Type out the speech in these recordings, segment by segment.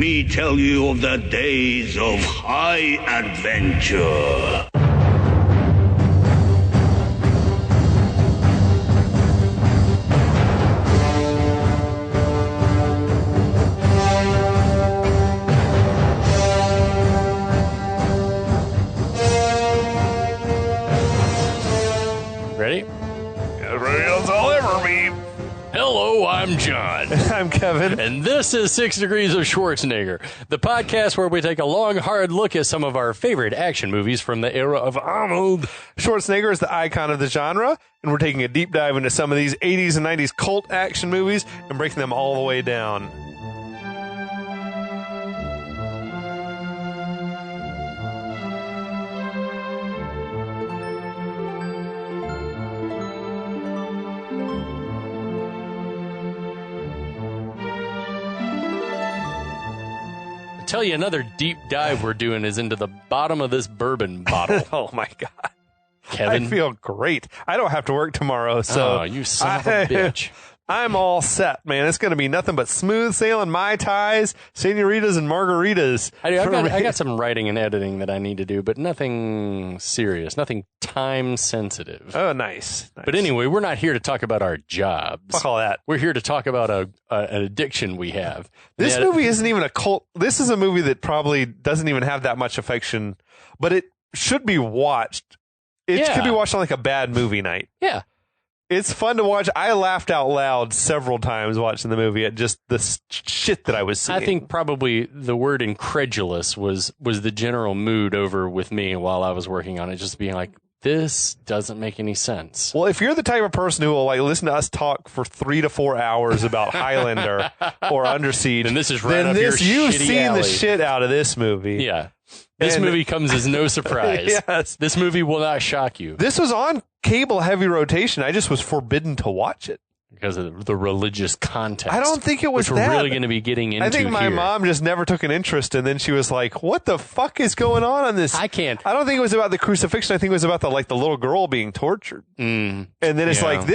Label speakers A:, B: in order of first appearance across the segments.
A: me tell you of the days of high adventure.
B: Ready?
C: Everybody else I'll ever be.
B: Hello, I'm John.
C: I'm Kevin.
B: And this is 6 Degrees of Schwarzenegger, the podcast where we take a long, hard look at some of our favorite action movies from the era of Arnold.
C: Schwarzenegger is the icon of the genre, and we're taking a deep dive into some of these 80s and 90s cult action movies and breaking them all the way down.
B: Tell you another deep dive we're doing is into the bottom of this bourbon bottle.
C: Oh my God.
B: Kevin.
C: I feel great. I don't have to work tomorrow, so.
B: Oh, you son of a bitch.
C: I'm all set, man. It's going to be nothing but smooth sailing Mai Tais, senoritas, and margaritas.
B: I got some writing and editing that I need to do, but nothing serious, nothing time sensitive.
C: Oh, nice.
B: But anyway, we're not here to talk about our jobs.
C: Fuck all that.
B: We're here to talk about an addiction we have.
C: This movie isn't even a cult. This is a movie that probably doesn't even have that much affection, but it should be watched. It could be watched on like a bad movie night.
B: Yeah.
C: It's fun to watch. I laughed out loud several times watching the movie at just the shit that I was seeing.
B: I think probably the word incredulous was the general mood over with me while I was working on it, just being like, this doesn't make any sense.
C: Well, if you're the type of person who will like listen to us talk for 3 to 4 hours about Highlander or Under Siege,
B: then this is right up your
C: you've
B: shitty
C: seen
B: alley.
C: the shit out of this movie.
B: Yeah. This movie comes as no surprise.
C: Yes.
B: This movie will not shock you.
C: This was on cable heavy rotation. I just was forbidden to watch it.
B: Because of the religious context.
C: I don't think it was
B: which
C: that.
B: we're really going to be getting into.
C: I think my
B: here.
C: mom just never took an interest, and then she was like, "What the fuck is going on this?"
B: I can't.
C: I don't think it was about the crucifixion. I think it was about the little girl being tortured. And then it's like,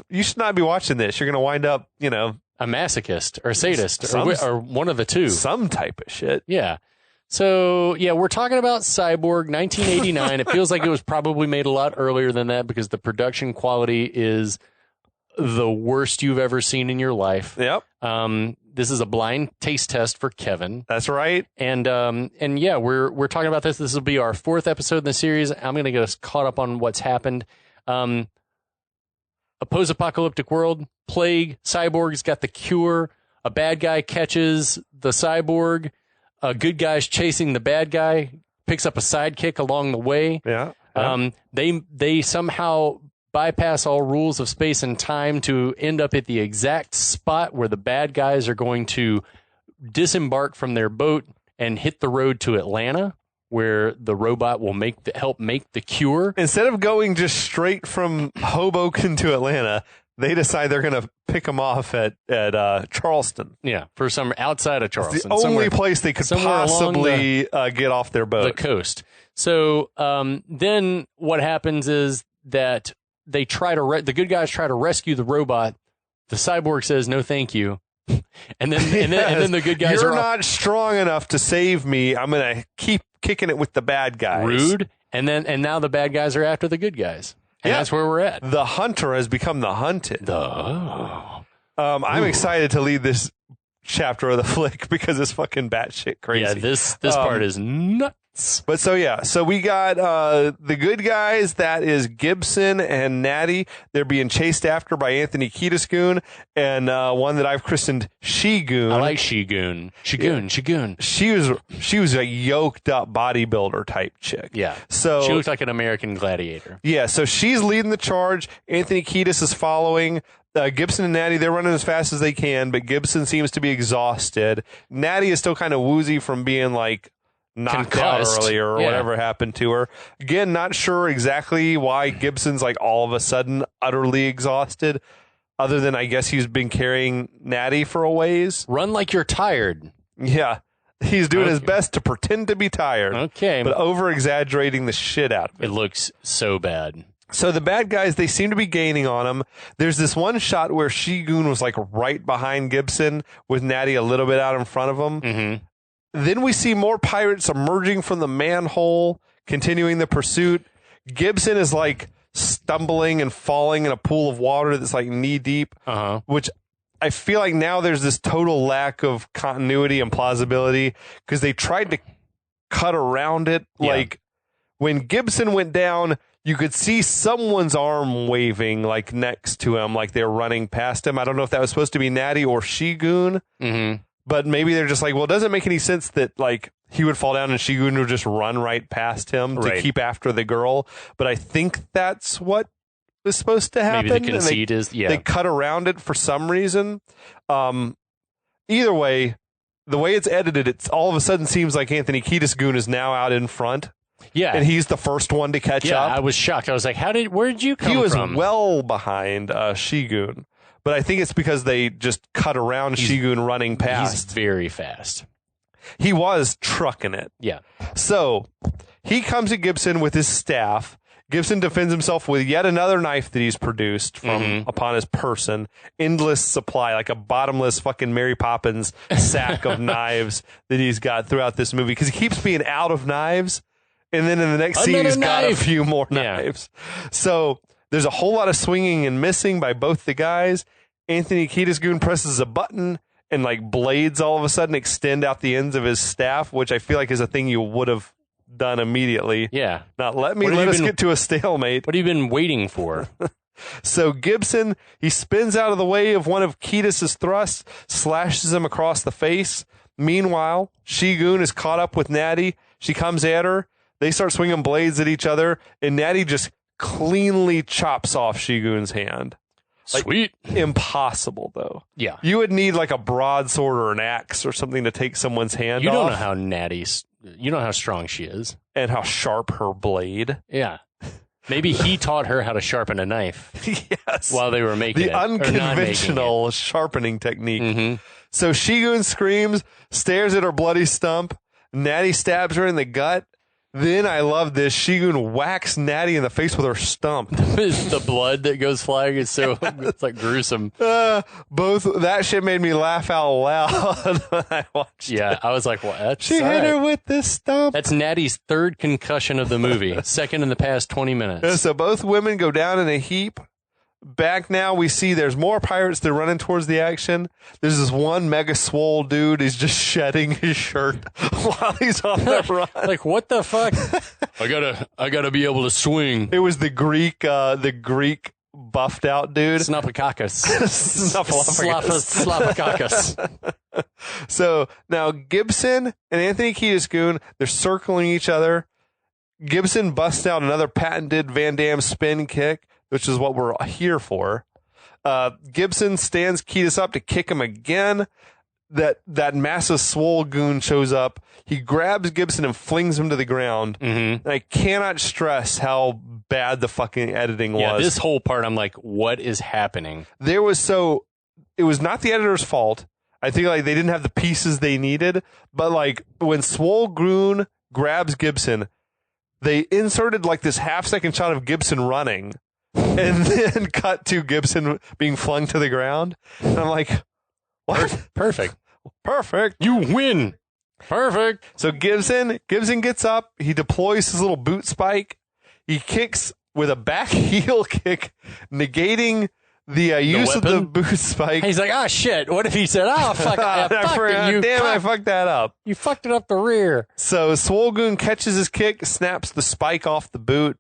C: you should not be watching this. You're going to wind up,
B: a masochist or a sadist or one of the two.
C: Some type of shit.
B: Yeah. So, we're talking about Cyborg, 1989. It feels like it was probably made a lot earlier than that because the production quality is the worst you've ever seen in your life.
C: Yep.
B: This is a blind taste test for Kevin.
C: That's right.
B: And we're talking about this. This will be our 4th episode in the series. I'm going to get us caught up on what's happened. A post-apocalyptic world, plague, Cyborg's got the cure. A bad guy catches the Cyborg. A good guy's chasing the bad guy, picks up a sidekick along the way.
C: Yeah.
B: They somehow bypass all rules of space and time to end up at the exact spot where the bad guys are going to disembark from their boat and hit the road to Atlanta, where the robot will help make the cure.
C: Instead of going just straight from Hoboken to Atlanta, they decide they're going to pick them off at Charleston.
B: Yeah, for some outside of Charleston.
C: It's the only place they could possibly get off their boat.
B: The coast. So then what happens is that they try to the good guys try to rescue the robot. The Cyborg says no, thank you, and then the good guys
C: You're not strong enough to save me. I'm gonna keep kicking it with the bad guys.
B: Rude. And now the bad guys are after the good guys, and that's where we're at.
C: The hunter has become the hunted. I'm excited to lead this chapter of the flick because it's fucking batshit crazy.
B: Yeah, this part is nuts.
C: But so we got the good guys. That is Gibson and Natty. They're being chased after by Anthony Kiedis-Goon and one that I've christened She-Goon.
B: I like She-Goon. She-Goon.
C: She was a yoked up bodybuilder type chick.
B: Yeah.
C: So
B: she looked like an American gladiator.
C: Yeah. So she's leading the charge. Anthony Kiedis is following. Gibson and Natty, they're running as fast as they can, but Gibson seems to be exhausted. Natty is still kind of woozy from being like knocked
B: concussed
C: out earlier or whatever happened to her. Again, not sure exactly why Gibson's like all of a sudden utterly exhausted, other than I guess he's been carrying Natty for a ways.
B: Run like you're tired.
C: Yeah. He's doing his best to pretend to be tired.
B: Okay.
C: But over-exaggerating the shit out of it.
B: It looks so bad.
C: So the bad guys, they seem to be gaining on him. There's this one shot where She-Goon was like right behind Gibson with Natty a little bit out in front of him.
B: Mm-hmm.
C: Then we see more pirates emerging from the manhole, continuing the pursuit. Gibson is like stumbling and falling in a pool of water that's like knee deep, which I feel like now there's this total lack of continuity and plausibility because they tried to cut around it.
B: Yeah.
C: Like when Gibson went down, you could see someone's arm waving like next to him, like they're running past him. I don't know if that was supposed to be Natty or Shigun, but maybe they're just like, well, it doesn't make any sense that like he would fall down and Shigun would just run right past him to keep after the girl. But I think that's what was supposed to happen.
B: Maybe the conceit is,
C: they cut around it for some reason. Either way, the way it's edited, it's all of a sudden seems like Anthony Kiedis-Goon is now out in front.
B: Yeah.
C: And he's the first one to catch up.
B: I was shocked. I was like, where did you come from?
C: He was well behind Shigun. But I think it's because they just cut around Shigun running past.
B: He's very fast.
C: He was trucking it.
B: Yeah.
C: So he comes at Gibson with his staff. Gibson defends himself with yet another knife that he's produced from upon his person. Endless supply, like a bottomless fucking Mary Poppins sack of knives that he's got throughout this movie because he keeps being out of knives. And then in the next scene, he's got a few more knives. So there's a whole lot of swinging and missing by both the guys. Anthony Kiedis-Goon presses a button and like blades all of a sudden extend out the ends of his staff, which I feel like is a thing you would have done immediately.
B: Yeah.
C: Not let us get to a stalemate.
B: What have you been waiting for?
C: So Gibson, he spins out of the way of one of Kiedis' thrusts, slashes him across the face. Meanwhile, Shigun is caught up with Natty. She comes at her. They start swinging blades at each other, and Natty just cleanly chops off Shigun's hand. Like,
B: sweet.
C: Impossible, though.
B: Yeah.
C: You would need like a broadsword or an axe or something to take someone's hand off.
B: You don't know how you know how strong she is.
C: And how sharp her blade.
B: Yeah. Maybe he taught her how to sharpen a knife.
C: Yes.
B: While they were making
C: the unconventional sharpening technique. So Shigun screams, stares at her bloody stump. Natty stabs her in the gut. Then I love this. Shigun whacks Natty in the face with her stump.
B: The blood that goes flying is so it's like gruesome.
C: Both that shit made me laugh out loud when I watched it.
B: I was like, "What?"
C: She hit her with this stump.
B: That's Natty's third concussion of the movie, second in the past 20 minutes.
C: So both women go down in a heap. Back now, we see there's more pirates. They're running towards the action. There's this one mega swole dude. He's just shedding his shirt while he's on the run.
B: Like, what the fuck? I gotta be able to swing.
C: It was the Greek buffed out dude.
B: Snuffleupagus.
C: Snuffleupagus. So now Gibson and Anthony Kiedis-Goon, they're circling each other. Gibson busts out another patented Van Damme spin kick, which is what we're here for. Gibson stands Kiedis up to kick him again. That massive swole goon shows up. He grabs Gibson and flings him to the ground. And I cannot stress how bad the fucking editing was.
B: Yeah, this whole part, I'm like, what is happening?
C: It was not the editor's fault. I think like they didn't have the pieces they needed. But like when Swole Goon grabs Gibson, they inserted like this half-second shot of Gibson running and then cut to Gibson being flung to the ground. And I'm like, what?
B: Perfect.
C: You
B: win. Perfect.
C: So Gibson gets up. He deploys his little boot spike. He kicks with a back heel kick, negating the use of the boot spike.
B: He's like, shit. What if he said, fuck, I
C: fucked that up.
B: You fucked it up the rear.
C: So Swolgoon catches his kick, snaps the spike off the boot.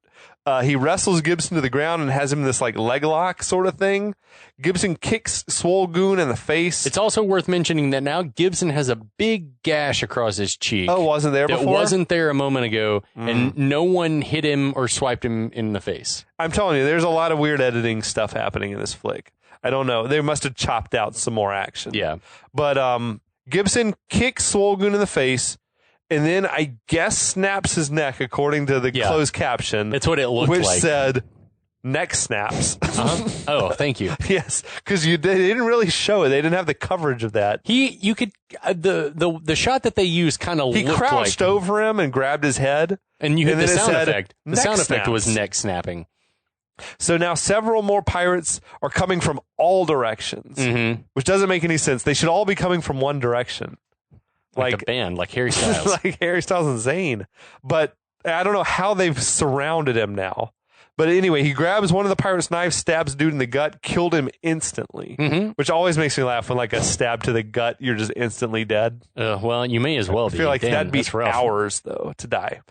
C: He wrestles Gibson to the ground and has him in this like leg lock sort of thing. Gibson kicks Swolgoon in the face.
B: It's also worth mentioning that now Gibson has a big gash across his cheek.
C: Oh, wasn't there before?
B: It wasn't there a moment ago, and no one hit him or swiped him in the face.
C: I'm telling you, there's a lot of weird editing stuff happening in this flick. I don't know. They must have chopped out some more action.
B: Yeah.
C: But Gibson kicks Swolgoon in the face, and then I guess snaps his neck, according to the closed caption.
B: That's what it looked like.
C: Which said, neck snaps.
B: Oh, thank you.
C: Yes, because they didn't really show it. They didn't have the coverage of that.
B: You could the shot that they used kind of looked like...
C: He crouched over him and grabbed his head.
B: And you hit the sound effect. The sound
C: snaps.
B: effect was neck snapping.
C: So now several more pirates are coming from all directions, which doesn't make any sense. They should all be coming from one direction.
B: Like a band, like Harry Styles.
C: like Harry Styles and Zayn. But I don't know how they've surrounded him now. But anyway, he grabs one of the pirates' knives, stabs dude in the gut, killed him instantly, which always makes me laugh when like a stab to the gut, you're just instantly dead.
B: Well, you may as well
C: I feel like that'd be hours, though, to die.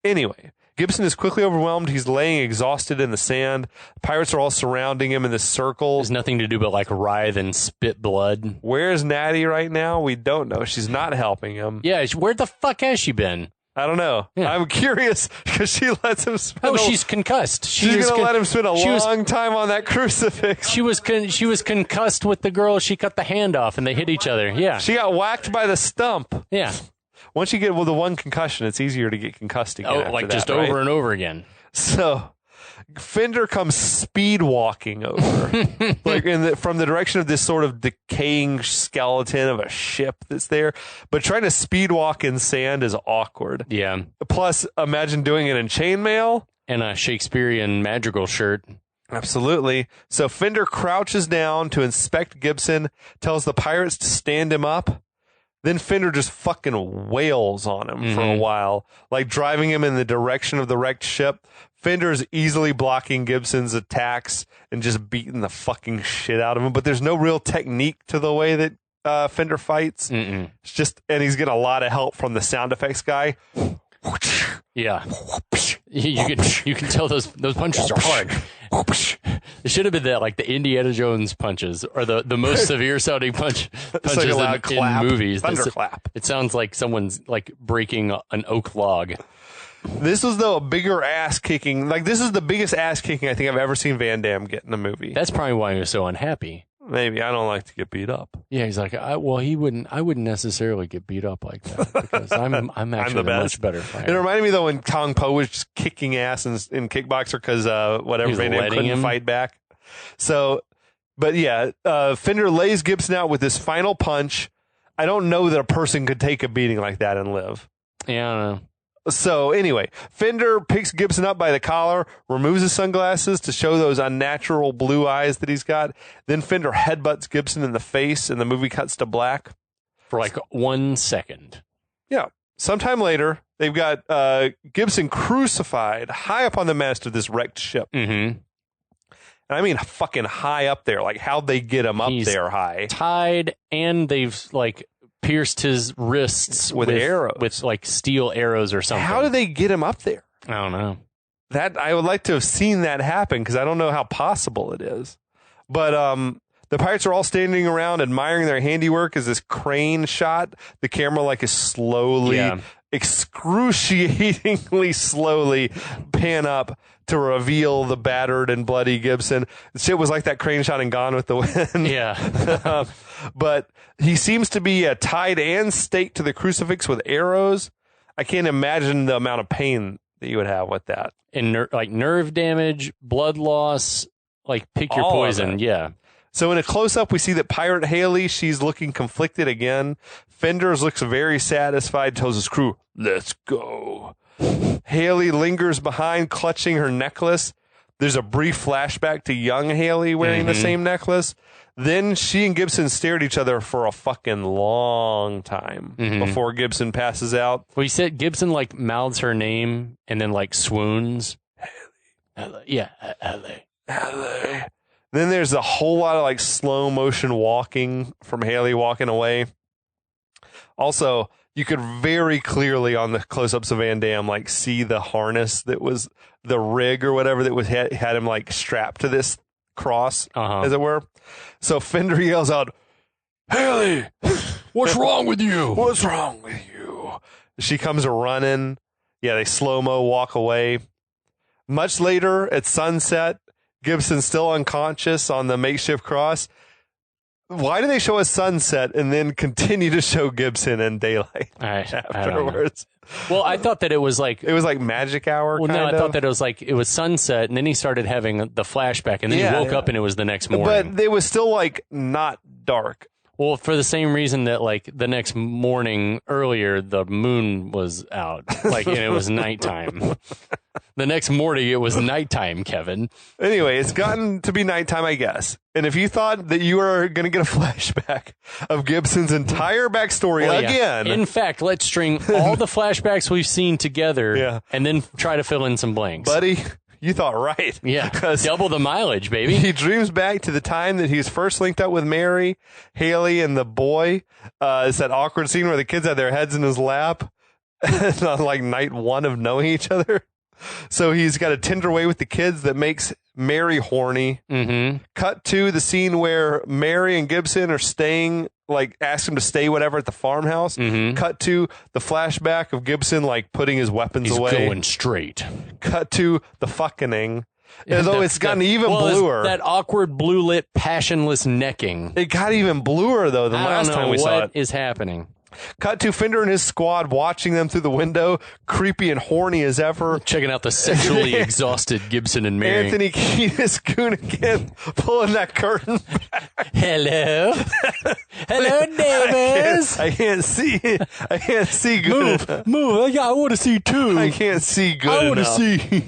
C: Anyway, Gibson is quickly overwhelmed. He's laying exhausted in the sand. Pirates are all surrounding him in this circle.
B: There's nothing to do but like writhe and spit blood.
C: Where's Natty right now? We don't know. She's not helping him.
B: Yeah, where the fuck has she been?
C: I don't know. Yeah. I'm curious because she lets him spend.
B: She's concussed.
C: She's going to let him spend a long time on that crucifix.
B: She was concussed with the girl. She cut the hand off and they hit each other. Yeah.
C: She got whacked by the stump.
B: Yeah.
C: Once you get the one concussion, it's easier to get concussed again.
B: Oh, like just over and over again.
C: So Fender comes speed walking over, like from the direction of this sort of decaying skeleton of a ship that's there. But trying to speed walk in sand is awkward.
B: Yeah.
C: Plus, imagine doing it in chainmail
B: and a Shakespearean madrigal shirt.
C: Absolutely. So Fender crouches down to inspect Gibson, tells the pirates to stand him up. Then Fender just fucking wails on him for a while, like driving him in the direction of the wrecked ship. Fender is easily blocking Gibson's attacks and just beating the fucking shit out of him. But there's no real technique to the way that Fender fights. It's just, and he's getting a lot of help from the sound effects guy.
B: Yeah, you can tell those punches are hard. It should have been that, like the Indiana Jones punches, or the most severe sounding punches like in movies.
C: Thunderclap.
B: It sounds like someone's like breaking an oak log.
C: This was though a bigger ass kicking. Like this is the biggest ass kicking I think I've ever seen Van Damme get in a movie.
B: That's probably why he was so unhappy.
C: Maybe I don't like to get beat up.
B: Yeah, he's like, I wouldn't necessarily get beat up like that because I'm actually a much better fighter.
C: It reminded me though when Kong Po was just kicking ass in Kickboxer because whatever Van Damme couldn't fight back. So, but yeah, Fender lays Gibson out with this final punch. I don't know that a person could take a beating like that and live.
B: Yeah, I don't know.
C: So anyway, Fender picks Gibson up by the collar, removes his sunglasses to show those unnatural blue eyes that he's got. Then Fender headbutts Gibson in the face, and the movie cuts to black.
B: For like 1 second.
C: Yeah. Sometime later, they've got Gibson crucified high up on the mast of this wrecked ship.
B: Mm-hmm.
C: And I mean fucking high up there. Like, how'd they get him up there high?
B: Tied, and they've, like, pierced his wrists
C: with arrows,
B: with like steel arrows or something.
C: How do they get him up there?
B: I don't know.
C: That I would like to have seen that happen because I don't know how possible it is. But the pirates are all standing around admiring their handiwork as this crane shot. The camera like is slowly, excruciatingly slowly pan up to reveal the battered and bloody Gibson. The shit was like that crane shot in Gone with the Wind.
B: Yeah.
C: But he seems to be tied and staked to the crucifix with arrows. I can't imagine the amount of pain that you would have with that.
B: And like nerve damage, blood loss, like pick your poison. Yeah.
C: So in a close-up, we see that Pirate Haley, she's looking conflicted again. Fenders looks very satisfied, tells his crew, "Let's go." Haley lingers behind, clutching her necklace. There's a brief flashback to young Haley wearing the same necklace. Then she and Gibson stare at each other for a fucking long time before Gibson passes out.
B: Well, he said Gibson like mouths her name and then like swoons. Haley. Yeah, Haley.
C: Haley. Then there's a whole lot of like slow motion walking from Haley walking away. Also, you could very clearly on the close-ups of Van Damme like see the harness that was the rig or whatever that was had him like strapped to this cross, as it were. So Fender yells out, "Haley,
B: what's wrong with you?
C: What's wrong with you?" She comes running. Yeah, they slow-mo walk away. Much later at sunset, Gibson's still unconscious on the makeshift cross. Why do they show a sunset and then continue to show Gibson in daylight afterwards?
B: Well, I thought that it was like
C: magic hour.
B: Well, no, I thought that it was sunset, and then he started having the flashback, and then he woke up, and it was the next morning.
C: But it was still like not dark.
B: Well, for the same reason that, like, the next morning earlier, the moon was out. Like, and it was nighttime. The next morning, it was nighttime, Kevin.
C: Anyway, it's gotten to be nighttime, I guess. And if you thought that you were going to get a flashback of Gibson's entire backstory again.
B: In fact, let's string all the flashbacks we've seen together and then try to fill in some blanks.
C: Buddy, you thought right.
B: Yeah, double the mileage, baby.
C: He dreams back to the time that he was first linked up with Mary, Haley, and the boy. It's that awkward scene where the kids had their heads in his lap on like night one of knowing each other. So he's got a tender way with the kids that makes Mary horny.
B: Mm-hmm.
C: Cut to the scene where Mary and Gibson are staying, like ask him to stay whatever at the farmhouse.
B: Mm-hmm.
C: Cut to the flashback of Gibson like putting his weapons away.
B: He's going straight.
C: Cut to the fucking. Although it's gotten even bluer.
B: That awkward blue lit passionless necking.
C: It got even bluer though than last time we saw it.
B: What is happening?
C: Cut to Fender and his squad watching them through the window, creepy and horny as ever.
B: Checking out the sexually exhausted Gibson and Mary.
C: Anthony Kiedis Goon again, pulling that curtain back.
B: Hello. Hello, neighbors.
C: I can't see good.
B: Move. I want to see too.
C: I can't see good
B: I want to
C: enough.
B: see.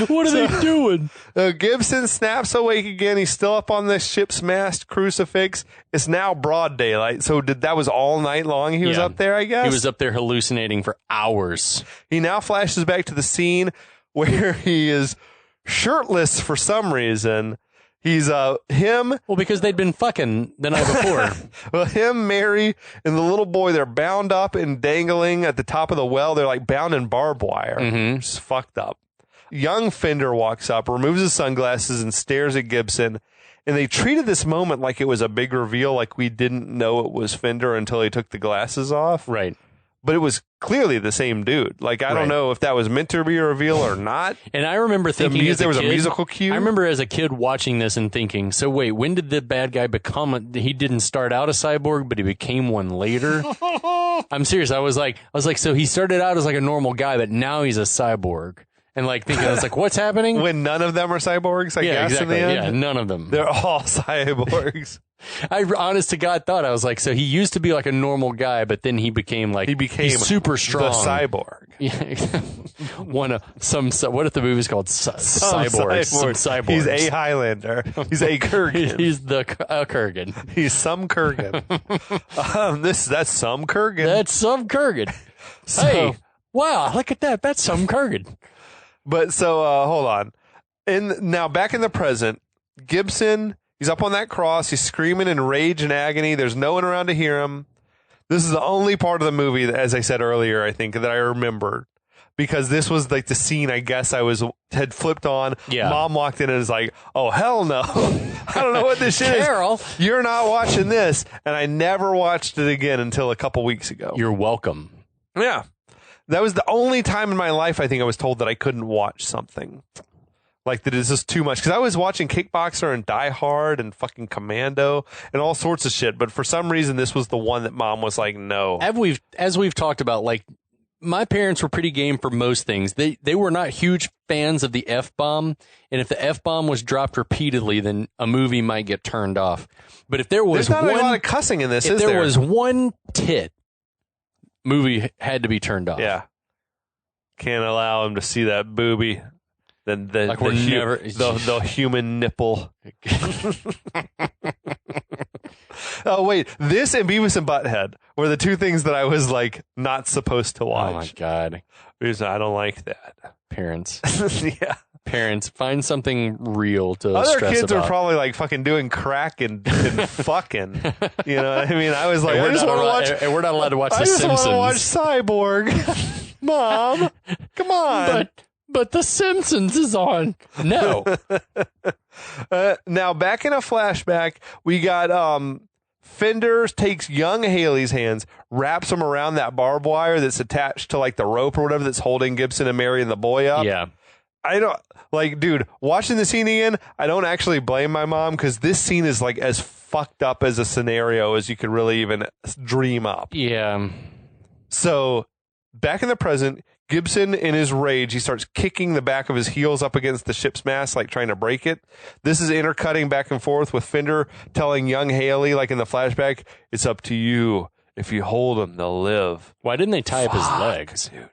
B: What are they doing?
C: Gibson snaps awake again. He's still up on the ship's mast crucifix. It's now broad daylight. So that was all night long he was up there, I guess?
B: He was up there hallucinating for hours.
C: He now flashes back to the scene where he is shirtless for some reason. He's him.
B: Well, because they'd been fucking the night before.
C: Well, him, Mary, and the little boy, they're bound up and dangling at the top of the well. They're like bound in barbed wire.
B: Mm-hmm.
C: Just fucked up. Young Fender walks up, removes his sunglasses, and stares at Gibson. And they treated this moment like it was a big reveal, like we didn't know it was Fender until he took the glasses off.
B: Right.
C: But it was clearly the same dude. Like, I don't know if that was meant to be a reveal or not.
B: And I remember thinking
C: there was a musical cue.
B: I remember as a kid watching this and thinking, so wait, when did the bad guy become he didn't start out a cyborg, but he became one later? I'm serious. I was like, so he started out as like a normal guy, but now he's a cyborg. And like thinking, I was like, what's happening?
C: When none of them are cyborgs, I guess,
B: exactly.
C: in the end?
B: Yeah, none of them.
C: They're all cyborgs.
B: I honest to God thought, I was like, so he used to be like a normal guy, but then he became he's super strong.
C: The cyborg.
B: Yeah. What if the movie's called Cyborg? Some cyborgs.
C: He's a Highlander. He's a Kurgan.
B: He's the Kurgan.
C: He's some Kurgan. That's some Kurgan.
B: That's some Kurgan. Hey, wow, look at that. That's some Kurgan.
C: But so, hold on. Now back in the present, Gibson, he's up on that cross. He's screaming in rage and agony. There's no one around to hear him. This is the only part of the movie that, as I said earlier, I think that I remembered, because this was like the scene I guess had flipped on.
B: Yeah.
C: Mom walked in and was like, "Oh hell no, I don't know what this shit
B: Carol,
C: is. You're not watching this." And I never watched it again until a couple weeks ago.
B: You're welcome.
C: Yeah. That was the only time in my life I think I was told that I couldn't watch something. Like, that is just too much. Because I was watching Kickboxer and Die Hard and fucking Commando and all sorts of shit. But for some reason, this was the one that Mom was like, no.
B: As we've talked about, like, my parents were pretty game for most things. They were not huge fans of the F-bomb. And if the F-bomb was dropped repeatedly, then a movie might get turned off. But if there was
C: There's not a lot of cussing in this, is there?
B: If there was one tit, movie had to be turned off.
C: Yeah. Can't allow him to see that booby. The human nipple. Oh, wait. This and Beavis and Butthead were the two things that I was like not supposed to watch.
B: Oh, my God.
C: Because I don't like that.
B: Parents.
C: Yeah.
B: Parents, find something real to
C: Other
B: stress
C: kids
B: about.
C: are probably like fucking doing crack and fucking. You know what I mean? I was like, I just want to watch.
B: And we're not allowed to watch The Simpsons.
C: I just want to watch Cyborg. Mom, come on.
B: But The Simpsons is on. No.
C: Now, back in a flashback, we got Fender takes young Haley's hands, wraps them around that barbed wire that's attached to like the rope or whatever that's holding Gibson and Mary and the boy up.
B: Yeah.
C: I don't like, dude, watching the scene again, I don't actually blame my mom, because this scene is like as fucked up as a scenario as you could really even dream up.
B: Yeah.
C: So back in the present, Gibson, in his rage, he starts kicking the back of his heels up against the ship's mast, like trying to break it. This is intercutting back and forth with Fender telling young Haley, like in the flashback, it's up to you. If you hold them, they'll live.
B: Why didn't they tie up his legs?
C: Dude.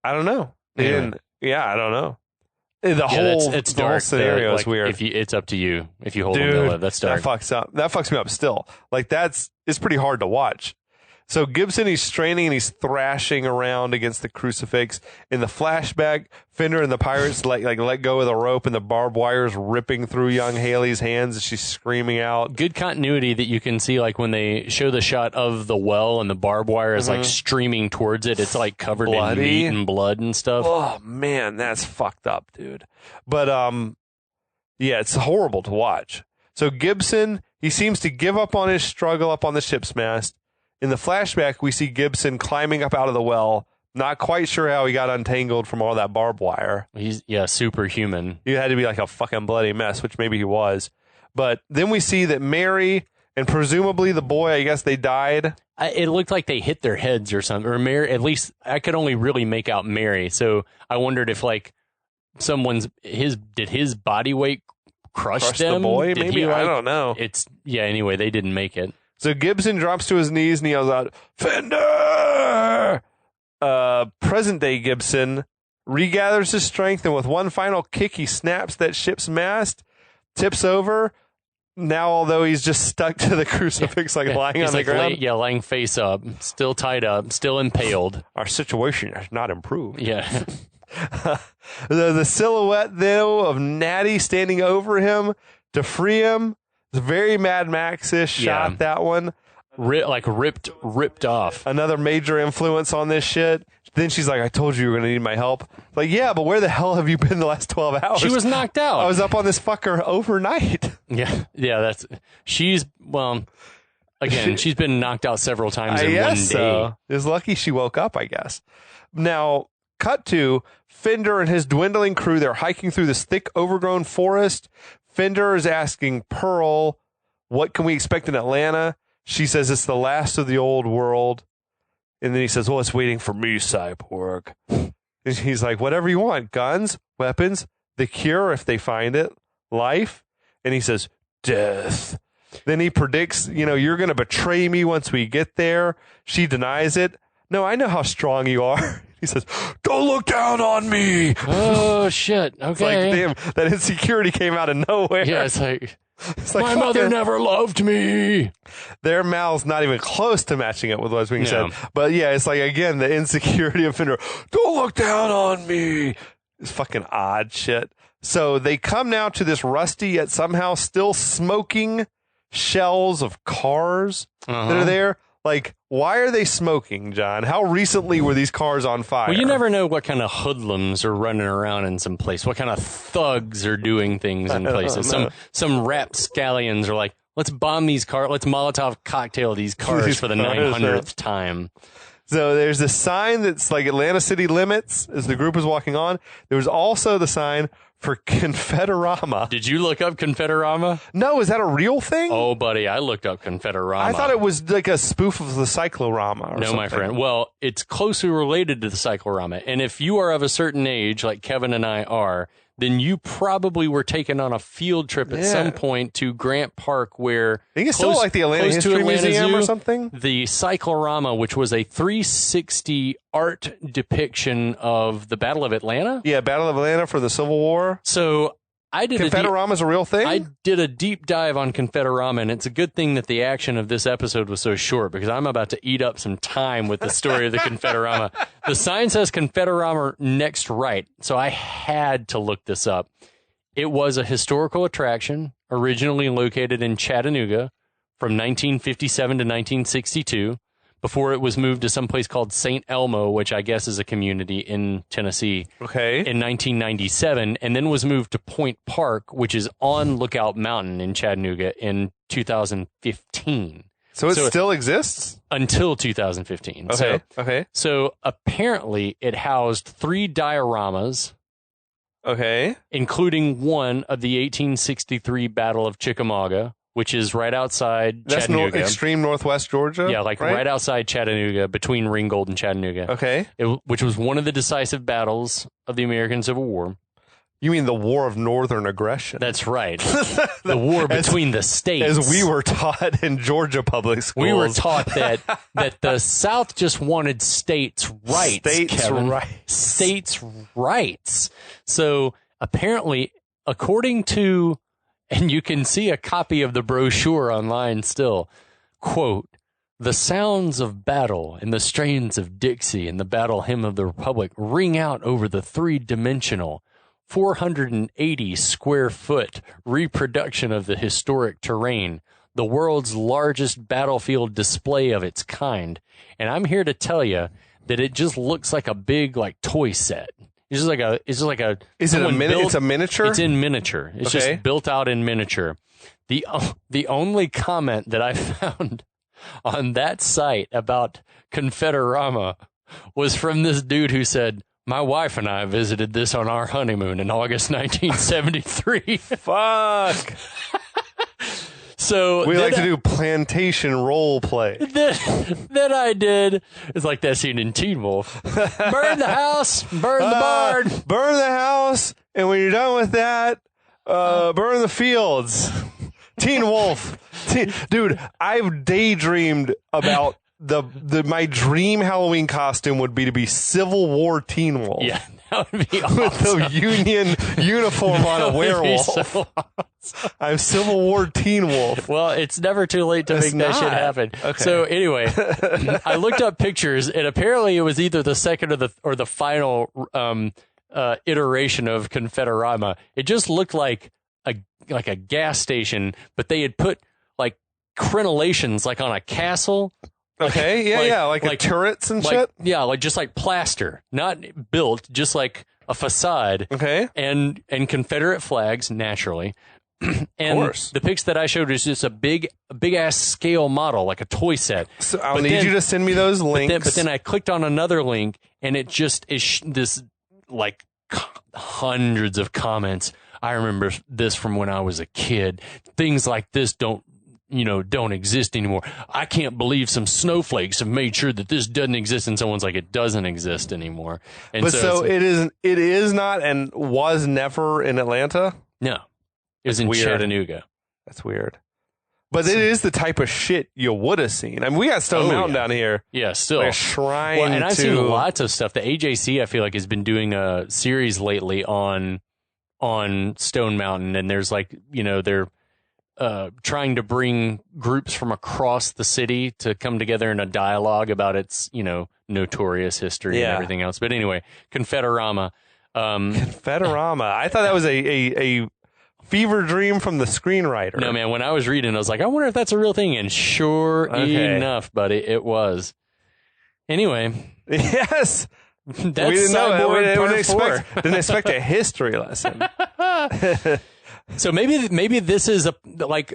C: I don't know.
B: Anyway.
C: I don't know. The whole scenario is weird.
B: It's up to you. If you hold
C: Dude,
B: them, they'll live. That's dark.
C: That fucks me up still. Like, it's pretty hard to watch. So Gibson, he's straining and he's thrashing around against the crucifix. In the flashback, Fender and the pirates let go of the rope, and the barbed wire's ripping through young Haley's hands as she's screaming out.
B: Good continuity that you can see, like when they show the shot of the well and the barbed wire is like streaming towards it. It's like covered in meat and blood and stuff.
C: Oh man, that's fucked up, dude. But yeah, it's horrible to watch. So Gibson, he seems to give up on his struggle up on the ship's mast. In the flashback, we see Gibson climbing up out of the well, not quite sure how he got untangled from all that barbed wire.
B: He's, superhuman.
C: He had to be like a fucking bloody mess, which maybe he was. But then we see that Mary and presumably the boy, I guess they died.
B: It looked like they hit their heads or something. Or Mary, at least I could only really make out Mary. So I wondered if like did his body weight crush them?
C: The boy,
B: did
C: maybe? I don't know.
B: Anyway, they didn't make it.
C: So Gibson drops to his knees and he yells out, Fender! Present-day Gibson regathers his strength, and with one final kick, he snaps that ship's mast, tips over. Now, although he's just stuck to the crucifix, lying on the ground.
B: Lying face up, still tied up, still impaled.
C: Our situation has not improved.
B: Yeah.
C: the silhouette, though, of Natty standing over him to free him. It's very Mad Max-ish shot, that one.
B: Ripped off.
C: Another major influence on this shit. Then she's like, I told you were going to need my help. Like, yeah, but where the hell have you been the last 12 hours?
B: She was knocked out.
C: I was up on this fucker overnight.
B: Yeah, she's been knocked out several times in one day.
C: So. It's lucky she woke up, I guess. Now, cut to Fender and his dwindling crew. They're hiking through this thick, overgrown forest. Fender is asking Pearl, what can we expect in Atlanta? She says it's the last of the old world. And then he says, well, it's waiting for me, Cyborg. And he's like, whatever you want. Guns, weapons, the cure if they find it, life. And he says, death. Then he predicts, you're going to betray me once we get there. She denies it. No, I know how strong you are. He says, don't look down on me.
B: Oh, shit. Okay.
C: It's like, damn, that insecurity came out of nowhere.
B: Yeah, it's like my mother never loved me.
C: Their mouth's not even close to matching up with what's being said. But yeah, it's like, again, the insecurity of Fender. Don't look down on me. It's fucking odd shit. So they come now to this rusty yet somehow still smoking shells of cars that are there. Like, why are they smoking, John? How recently were these cars on fire?
B: Well, you never know what kind of hoodlums are running around in some place. What kind of thugs are doing things in places. Some rapscallions are like, let's bomb these cars. Let's Molotov cocktail these cars for the 900th time.
C: So there's a sign that's like Atlanta city limits as the group is walking on. There was also the sign for Confederama.
B: Did you look up Confederama?
C: No, is that a real thing?
B: Oh, buddy, I looked up Confederama.
C: I thought it was like a spoof of the Cyclorama or something.
B: My friend. Well, it's closely related to the Cyclorama. And if you are of a certain age, like Kevin and I are, then you probably were taken on a field trip at some point to Grant Park, where
C: I think it's still like the Atlanta History Museum or something.
B: The Cyclorama, which was a 360 art depiction of the Battle of Atlanta.
C: Yeah, Battle of Atlanta for the Civil War.
B: So I did
C: Confederama's a real thing?
B: I did a deep dive on Confederama, and it's a good thing that the action of this episode was so short, because I'm about to eat up some time with the story of the Confederama. The sign says Confederama next right, so I had to look this up. It was a historical attraction originally located in Chattanooga from 1957 to 1962. Before it was moved to some place called St. Elmo, which I guess is a community in Tennessee, in 1997, and then was moved to Point Park, which is on Lookout Mountain in Chattanooga, in 2015.
C: So it still exists?
B: Until 2015.
C: Okay.
B: So apparently it housed 3 dioramas, including one of the 1863 Battle of Chickamauga, which is right outside
C: That's
B: Chattanooga.
C: extreme northwest Georgia?
B: Yeah, like right outside Chattanooga, between Ringgold and Chattanooga.
C: Okay.
B: Which was one of the decisive battles of the American Civil War.
C: You mean the War of Northern Aggression?
B: That's right. The war between the states.
C: As we were taught in Georgia public schools.
B: We were taught that the South just wanted states' rights. States' rights. So apparently, according to, and you can see a copy of the brochure online still, quote, "The sounds of battle and the strains of Dixie and the battle hymn of the Republic ring out over the three-dimensional 480 square foot reproduction of the historic terrain, the world's largest battlefield display of its kind." And I'm here to tell you that it just looks like a big toy set. It's just like a
C: Is it a miniature? It's a miniature?
B: It's in miniature. It's just built out in miniature. The only comment that I found on that site about Confederama was from this dude who said, "My wife and I visited this on our honeymoon in August 1973.
C: Fuck.
B: So
C: we like to do plantation role play.
B: That I did. It's like that scene in Teen Wolf. Burn the house, burn the barn.
C: Burn the house, and when you're done with that, burn the fields. Teen Wolf. Dude, I've daydreamed about my dream Halloween costume would be to be Civil War Teen Wolf.
B: Yeah, that would be awesome.
C: With the Union uniform on a werewolf.
B: So
C: I'm Civil War Teen Wolf.
B: Well, it's never too late to make that shit happen.
C: Okay.
B: So anyway, I looked up pictures, and apparently it was either the second or the final iteration of Confederama. It just looked like a gas station, but they had put crenellations on a castle.
C: Okay, like turrets and shit?
B: Yeah, just like plaster. Not built, just like a facade.
C: Okay.
B: And Confederate flags, naturally. And
C: of course.
B: The pics that I showed is just a big ass scale model, like a toy set.
C: So I'll need you to send me those links.
B: But then I clicked on another link, and it just is this hundreds of comments. I remember this from when I was a kid. Things like this don't exist anymore. I can't believe some snowflakes have made sure that this doesn't exist. And someone's like, it doesn't exist anymore. And
C: but so it is not and was never in Atlanta?
B: No. It was in Chattanooga.
C: That's weird. But it is the type of shit you would have seen. I mean, we got Stone Mountain down here.
B: Yeah, still.
C: Like a shrine.
B: Well, and I've seen lots of stuff. The AJC, I feel like, has been doing a series lately on Stone Mountain. And there's they're trying to bring groups from across the city to come together in a dialogue about its, notorious history and everything else. But anyway, Confederama.
C: Confederama. I thought that was a fever dream from the screenwriter.
B: No, man, when I was reading, I was like, I wonder if that's a real thing. And sure enough, buddy, it was. Anyway.
C: Yes.
B: That's
C: we didn't know. We didn't expect a history lesson.
B: So maybe this is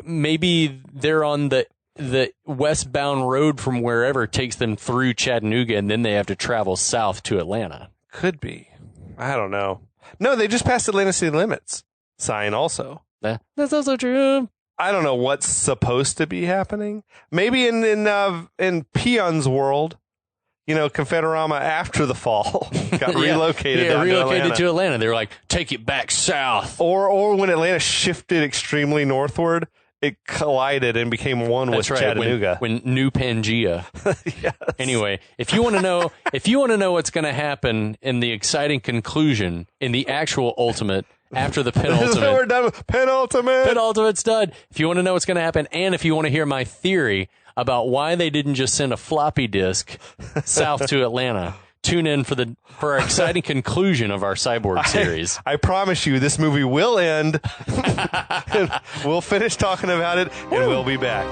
B: maybe they're on the westbound road from wherever takes them through Chattanooga, and then they have to travel south to Atlanta.
C: Could be. I don't know. No, they just passed Atlanta city limits sign also.
B: That's also true.
C: I don't know what's supposed to be happening. Maybe in Peon's world, Confederama after the fall got relocated.
B: Yeah, relocated to Atlanta. They were like, take it back south.
C: Or when Atlanta shifted extremely northward, it collided and became one with Chattanooga.
B: When New Pangea.
C: Yes.
B: Anyway, if you want to know what's going to happen in the exciting conclusion, in the actual ultimate, after the penultimate.
C: We're done with penultimate.
B: Penultimate's done. If you want to know what's going to happen, and if you want to hear my theory about why they didn't just send a floppy disk south to Atlanta, tune in for our exciting conclusion of our Cyborg series.
C: I promise you, this movie will end. We'll finish talking about it, and we'll be back.